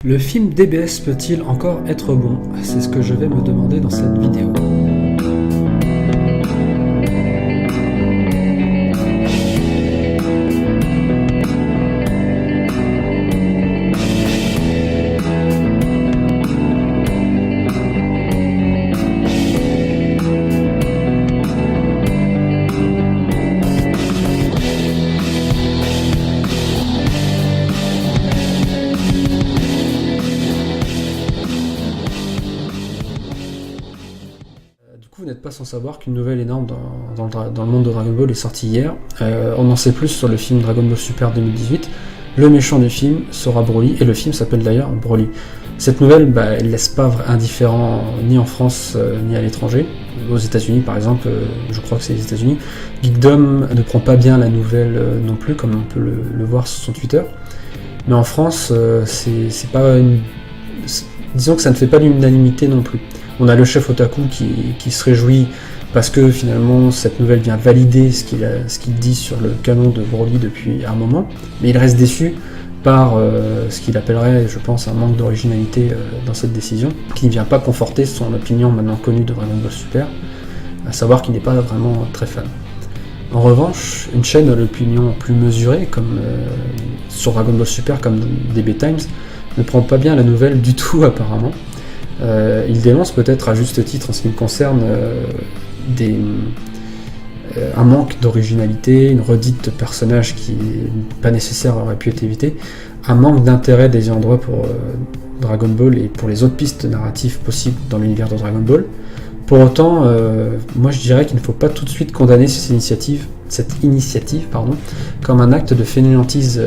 Le film DBS peut-il encore être bon? C'est ce que je vais me demander dans cette vidéo. Vous n'êtes pas sans savoir qu'une nouvelle énorme dans le monde de Dragon Ball est sortie hier. On en sait plus sur le film Dragon Ball Super 2018. Le méchant du film sera Broly, et le film s'appelle d'ailleurs Broly. Cette nouvelle, elle laisse pas indifférent ni en France ni à l'étranger. Aux États-Unis par exemple, je crois que c'est les États-Unis, Geekdom ne prend pas bien la nouvelle non plus, comme on peut le voir sur son Twitter. Mais en France, c'est pas disons que ça ne fait pas l'unanimité non plus. On a le chef otaku qui se réjouit parce que finalement cette nouvelle vient valider ce qu'il dit sur le canon de Broly depuis un moment, mais il reste déçu par ce qu'il appellerait, je pense, un manque d'originalité dans cette décision, qui ne vient pas conforter son opinion maintenant connue de Dragon Ball Super, à savoir qu'il n'est pas vraiment très fan. En revanche, une chaîne à l'opinion plus mesurée, comme sur Dragon Ball Super, comme DB Times, ne prend pas bien la nouvelle du tout apparemment. Il dénonce peut-être à juste titre en ce qui me concerne un manque d'originalité, une redite de personnages qui, pas nécessaire, aurait pu être évité, un manque d'intérêt des ayants droit pour Dragon Ball et pour les autres pistes narratives possibles dans l'univers de Dragon Ball. Pour autant, moi je dirais qu'il ne faut pas tout de suite condamner cette initiative, comme un acte de fainéantise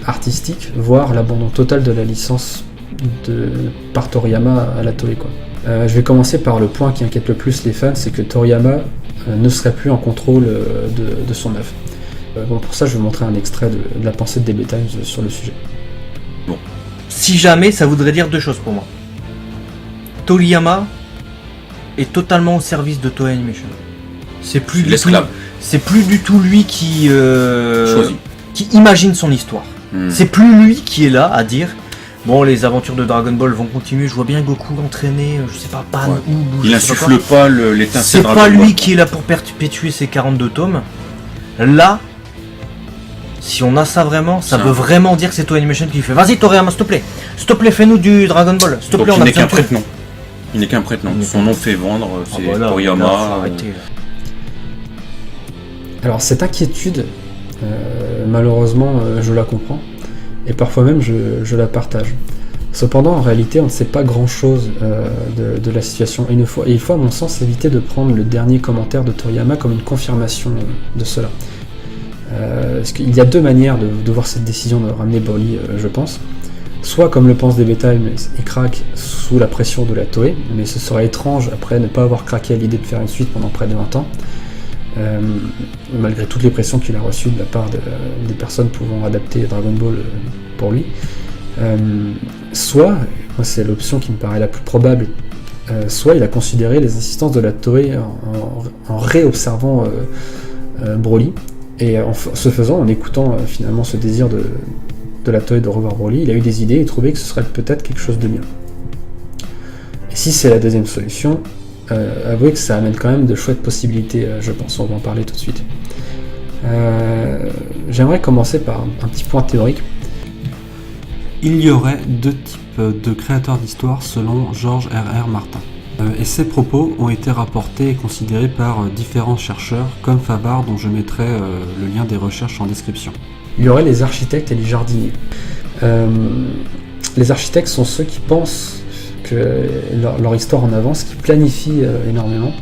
artistique, voire l'abandon total de la licence par Toriyama à la Toei, quoi. Je vais commencer par le point qui inquiète le plus les fans, c'est que Toriyama ne serait plus en contrôle de son œuvre. Pour ça, je vais montrer un extrait de la pensée de DB Times sur le sujet. Bon, si jamais, ça voudrait dire deux choses pour moi. Toriyama est totalement au service de Toei Animation. C'est plus du tout lui qui imagine son histoire. C'est plus lui qui est là à dire bon, les aventures de Dragon Ball vont continuer, je vois bien Goku entraîner, je sais pas, Pan ou... Il n'insuffle pas l'étincelle Dragon Ball. C'est pas lui qui est là pour perpétuer ces 42 tomes. Là, si on a ça vraiment, ça veut vraiment dire que c'est Toei Animation qui fait vas-y Toriyama, s'il te plaît, fais-nous du Dragon Ball, s'il te plaît, on a besoin de trucs. Il n'est qu'un prête-nom. Son nom fait vendre, c'est Toriyama. Alors cette inquiétude, malheureusement, je la comprends. Et parfois même je la partage. Cependant, en réalité, on ne sait pas grand-chose de la situation. Et il faut, à mon sens, éviter de prendre le dernier commentaire de Toriyama comme une confirmation de cela. Parce qu'il y a deux manières de voir cette décision de ramener Broly, je pense. Soit, comme le pense DB Times, il craque sous la pression de la Toei, mais ce serait étrange après ne pas avoir craqué à l'idée de faire une suite pendant près de 20 ans. Malgré toutes les pressions qu'il a reçues de la part des personnes pouvant adapter Dragon Ball pour lui. Soit, moi c'est l'option qui me paraît la plus probable, soit il a considéré les insistances de la Toei en réobservant Broly, et en ce faisant, en écoutant finalement ce désir de la Toei de revoir Broly, il a eu des idées et trouvé que ce serait peut-être quelque chose de bien. Et si c'est la deuxième solution, avouez que ça amène quand même de chouettes possibilités, je pense, on va en parler tout de suite. J'aimerais commencer par un petit point théorique. Il y aurait deux types de créateurs d'histoire selon George R.R. Martin. Et ces propos ont été rapportés et considérés par différents chercheurs, comme Fabar, dont je mettrai le lien des recherches en description. Il y aurait les architectes et les jardiniers. Les architectes sont ceux qui pensent que leur histoire en avance, qui planifie énormément.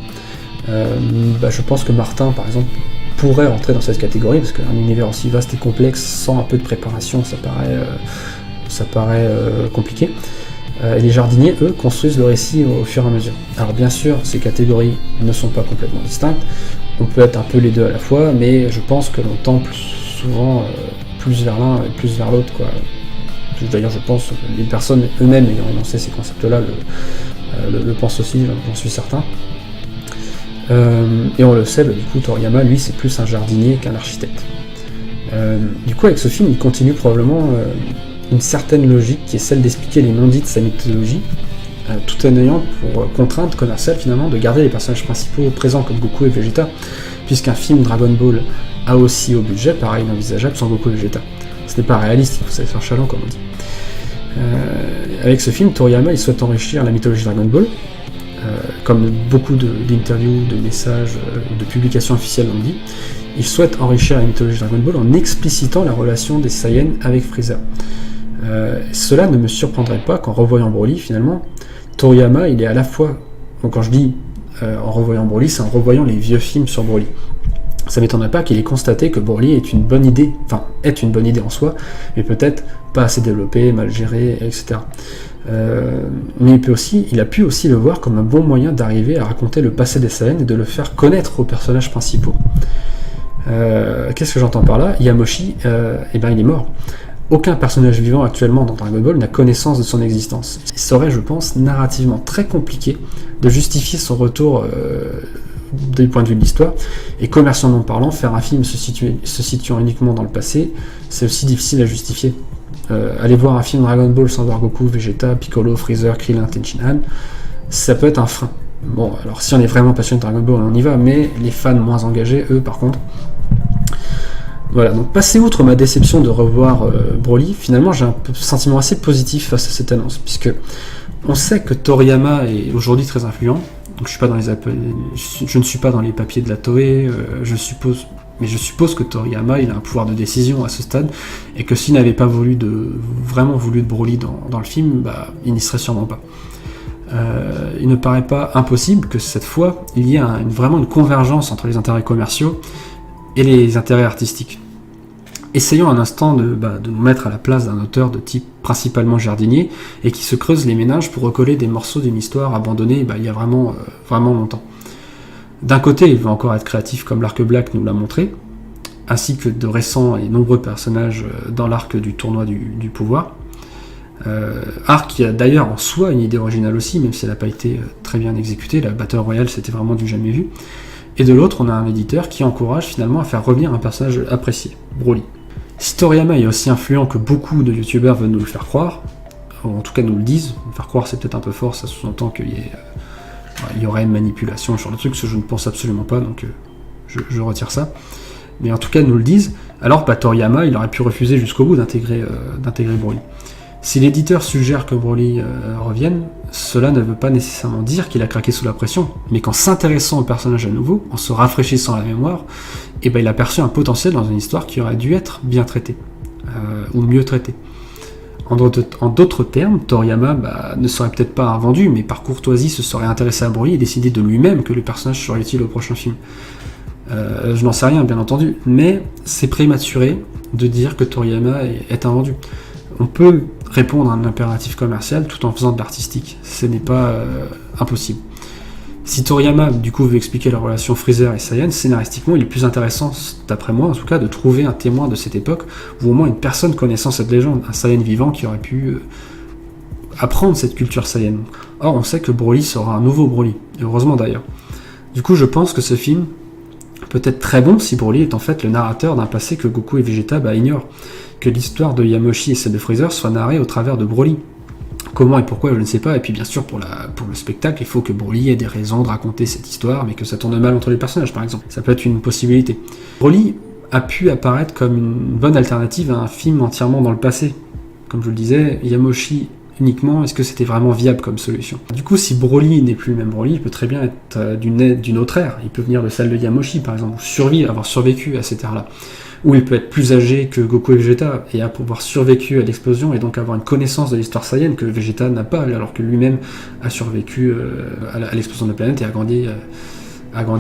Je pense que Martin, par exemple, pourrait rentrer dans cette catégorie, parce qu'un univers aussi vaste et complexe, sans un peu de préparation, ça paraît compliqué. Et les jardiniers, eux, construisent le récit au fur et à mesure. Alors bien sûr, ces catégories ne sont pas complètement distinctes, on peut être un peu les deux à la fois, mais je pense que l'on tend souvent plus vers l'un et plus vers l'autre, quoi. D'ailleurs, je pense que les personnes eux-mêmes ayant énoncé ces concepts-là le pensent aussi, j'en suis certain. Et on le sait, du coup, Toriyama, lui, c'est plus un jardinier qu'un architecte. Du coup, avec ce film, il continue probablement une certaine logique qui est celle d'expliquer les non-dits de sa mythologie, tout en ayant pour contrainte commerciale finalement de garder les personnages principaux présents comme Goku et Vegeta, puisqu'un film Dragon Ball a aussi au budget, pareil, inenvisageable sans Goku et Vegeta. Ce n'est pas réaliste, il faut savoir faire chaland comme on dit. Avec ce film, Toriyama il souhaite enrichir la mythologie Dragon Ball, comme beaucoup d'interviews, de messages, de publications officielles l'ont dit. Il souhaite enrichir la mythologie Dragon Ball en explicitant la relation des Saiyans avec Freezer. Cela ne me surprendrait pas qu'en revoyant Broly, finalement, Toriyama, il est à la fois, donc quand je dis en revoyant Broly, c'est en revoyant les vieux films sur Broly. Ça m'étonnerait pas qu'il ait constaté que Broly est une bonne idée en soi, mais peut-être pas assez développée, mal gérée, etc. Mais il a pu aussi le voir comme un bon moyen d'arriver à raconter le passé des Saiyans et de le faire connaître aux personnages principaux. Qu'est-ce que j'entends par là ? Yamoshi, il est mort. Aucun personnage vivant actuellement dans Dragon Ball n'a connaissance de son existence. Il serait, je pense, narrativement très compliqué de justifier son retour du point de vue de l'histoire, et commercialement parlant, faire un film se situant uniquement dans le passé, c'est aussi difficile à justifier. Aller voir un film Dragon Ball sans voir Goku, Vegeta, Piccolo, Freezer, Krillin, Tenshinhan, ça peut être un frein. Bon, alors si on est vraiment passionné de Dragon Ball, on y va, mais les fans moins engagés, eux, par contre... Voilà, donc passé outre ma déception de revoir Broly, finalement j'ai un sentiment assez positif face à cette annonce, puisque on sait que Toriyama est aujourd'hui très influent, donc je ne suis pas dans les papiers de la Toei, je suppose que Toriyama il a un pouvoir de décision à ce stade, et que s'il n'avait pas vraiment voulu de Broly dans le film, il n'y serait sûrement pas. Il ne paraît pas impossible que cette fois, il y ait vraiment une convergence entre les intérêts commerciaux et les intérêts artistiques. Essayons un instant de nous mettre à la place d'un auteur de type principalement jardinier et qui se creuse les méninges pour recoller des morceaux d'une histoire abandonnée il y a vraiment longtemps. D'un côté, il veut encore être créatif comme l'Arc Black nous l'a montré, ainsi que de récents et nombreux personnages dans l'arc du tournoi du pouvoir. Arc qui a d'ailleurs en soi une idée originale aussi, même si elle n'a pas été très bien exécutée, la Battle Royale c'était vraiment du jamais vu. Et de l'autre, on a un éditeur qui encourage finalement à faire revenir un personnage apprécié, Broly. Si Toriyama est aussi influent que beaucoup de youtubeurs veulent nous le faire croire, ou en tout cas nous le disent, faire croire c'est peut-être un peu fort, ça sous-entend qu'il y aurait une manipulation sur le truc, ce que je ne pense absolument pas, donc je retire ça. Mais en tout cas nous le disent, alors Toriyama il aurait pu refuser jusqu'au bout d'intégrer Broly. Si l'éditeur suggère que Broly revienne, cela ne veut pas nécessairement dire qu'il a craqué sous la pression, mais qu'en s'intéressant au personnage à nouveau, en se rafraîchissant la mémoire, il a perçu un potentiel dans une histoire qui aurait dû être bien traitée, ou mieux traitée. En d'autres termes, Toriyama ne serait peut-être pas vendu, mais par courtoisie se serait intéressé à Broly et décidé de lui-même que le personnage serait utile au prochain film. Je n'en sais rien, bien entendu, mais c'est prématuré de dire que Toriyama est invendu. On peut répondre à un impératif commercial tout en faisant de l'artistique. Ce n'est pas impossible. Si Toriyama, du coup, veut expliquer la relation Freezer et Saiyan, scénaristiquement, il est plus intéressant, d'après moi en tout cas, de trouver un témoin de cette époque, ou au moins une personne connaissant cette légende, un Saiyan vivant qui aurait pu apprendre cette culture Saiyan. Or, on sait que Broly sera un nouveau Broly, et heureusement d'ailleurs. Du coup, je pense que ce film peut être très bon si Broly est en fait le narrateur d'un passé que Goku et Vegeta ignorent. Que l'histoire de Yamoshi et celle de Freezer soit narrée au travers de Broly. Comment et pourquoi, je ne sais pas, et puis bien sûr pour le spectacle, il faut que Broly ait des raisons de raconter cette histoire, mais que ça tourne mal entre les personnages par exemple. Ça peut être une possibilité. Broly a pu apparaître comme une bonne alternative à un film entièrement dans le passé. Comme je le disais, Yamoshi uniquement, est-ce que c'était vraiment viable comme solution ? Du coup, si Broly n'est plus le même Broly, il peut très bien être d'une autre ère. Il peut venir de celle de Yamoshi par exemple, avoir survécu à cette ère-là. Ou il peut être plus âgé que Goku et Vegeta, et avoir survécu à l'explosion, et donc avoir une connaissance de l'histoire Saiyan que Vegeta n'a pas, alors que lui-même a survécu à l'explosion de la planète et a grandi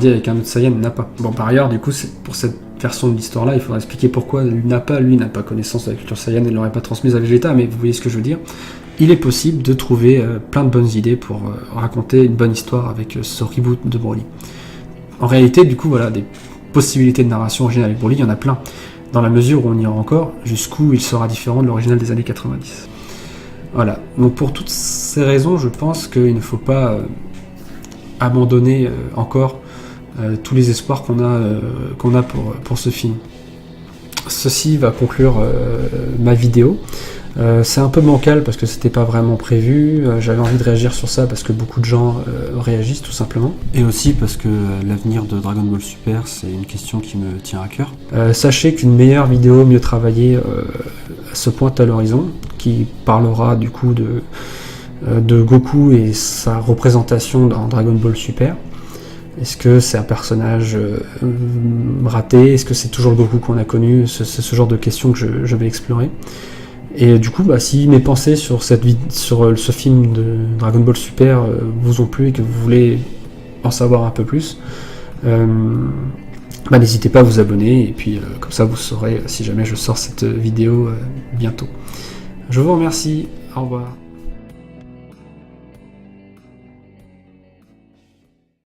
avec un autre Saiyan, n'a pas. Bon, par ailleurs, du coup, pour cette version de l'histoire-là, il faudra expliquer pourquoi lui n'a pas connaissance de la culture Saiyan et ne l'aurait pas transmise à Vegeta, mais vous voyez ce que je veux dire. Il est possible de trouver plein de bonnes idées pour raconter une bonne histoire avec ce reboot de Broly. En réalité, du coup, voilà, des possibilités de narration originale avec Broly, il y en a plein, dans la mesure où on y aura encore jusqu'où il sera différent de l'original des années 90. Voilà, donc pour toutes ces raisons, je pense qu'il ne faut pas abandonner encore tous les espoirs qu'on a pour ce film. Ceci va conclure ma vidéo. C'est un peu bancal parce que c'était pas vraiment prévu, j'avais envie de réagir sur ça parce que beaucoup de gens réagissent tout simplement. Et aussi parce que l'avenir de Dragon Ball Super, c'est une question qui me tient à cœur. Sachez qu'une meilleure vidéo, mieux travaillée, se pointe à l'horizon, qui parlera du coup de Goku et sa représentation dans Dragon Ball Super. Est-ce que c'est un personnage raté? Est-ce que c'est toujours le Goku qu'on a connu? C'est ce genre de questions que je vais explorer. Et du coup, si mes pensées sur ce film de Dragon Ball Super vous ont plu et que vous voulez en savoir un peu plus, n'hésitez pas à vous abonner, et puis comme ça vous saurez si jamais je sors cette vidéo bientôt. Je vous remercie, au revoir.